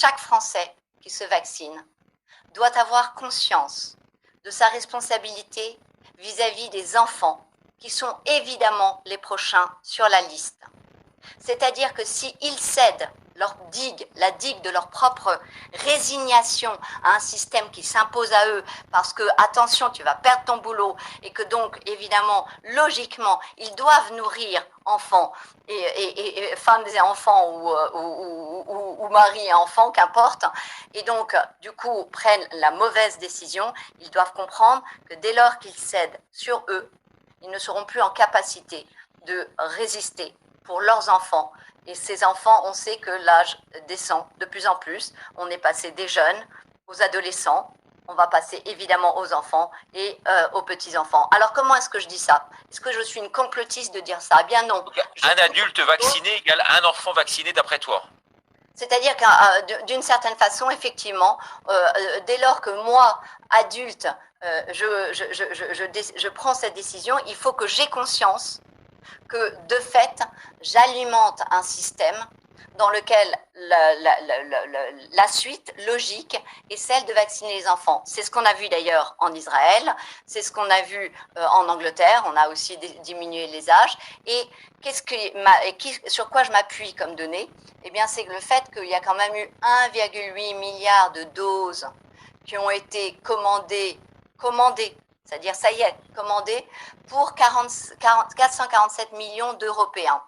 chaque Français qui se vaccine doit avoir conscience de sa responsabilité vis-à-vis des enfants qui sont évidemment les prochains sur la liste. C'est-à-dire que s'ils cèdent la digue de leur propre résignation à un système qui s'impose à eux, parce que, attention, tu vas perdre ton boulot, et que donc, évidemment, logiquement, ils doivent nourrir enfants, et femmes et enfants, ou mari et enfants, qu'importe, et donc, du coup, prennent la mauvaise décision, ils doivent comprendre que dès lors qu'ils cèdent sur eux, ils ne seront plus en capacité de résister pour leurs enfants. Et ces enfants, on sait que l'âge descend de plus en plus. On est passé des jeunes aux adolescents, on va passer évidemment aux enfants et aux petits-enfants. Alors comment est-ce que je dis ça? Est-ce que je suis une complotiste de dire ça? Eh bien non. Un adulte vacciné égale un enfant vacciné d'après toi? C'est-à-dire que d'une certaine façon, effectivement, dès lors que moi, adulte, je prends cette décision, il faut que j'ai conscience que de fait, j'alimente un système dans lequel la suite logique est celle de vacciner les enfants. C'est ce qu'on a vu d'ailleurs en Israël, c'est ce qu'on a vu en Angleterre, on a aussi diminué les âges. Et sur quoi je m'appuie comme données? Eh bien, c'est le fait qu'il y a quand même eu 1,8 milliard de doses qui ont été commandées, c'est-à-dire, ça y est, commandé pour 447 millions d'Européens.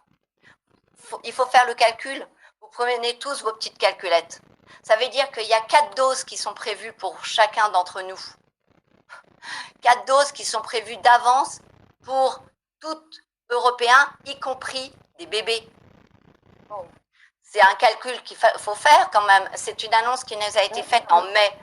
Il faut faire le calcul. Vous prenez tous vos petites calculettes. Ça veut dire qu'il y a 4 doses qui sont prévues pour chacun d'entre nous. 4 doses qui sont prévues d'avance pour tout Européen, y compris des bébés. C'est un calcul qu'il faut faire quand même. C'est une annonce qui nous a été faite en mai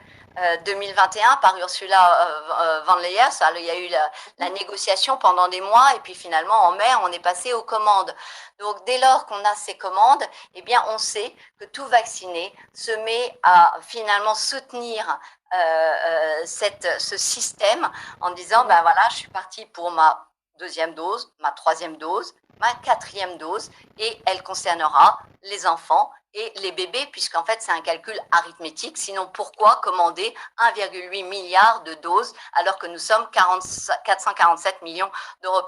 2021 par Ursula von Leyen. Il y a eu la négociation pendant des mois et puis finalement en mai on est passé aux commandes. Donc dès lors qu'on a ces commandes, eh bien on sait que tout vacciné se met à finalement soutenir ce système en disant ben voilà, je suis partie pour ma deuxième dose, ma troisième dose, ma quatrième dose, et elle concernera les enfants et les bébés, puisqu'en fait c'est un calcul arithmétique. Sinon pourquoi commander 1,8 milliard de doses alors que nous sommes 447 millions d'Européens?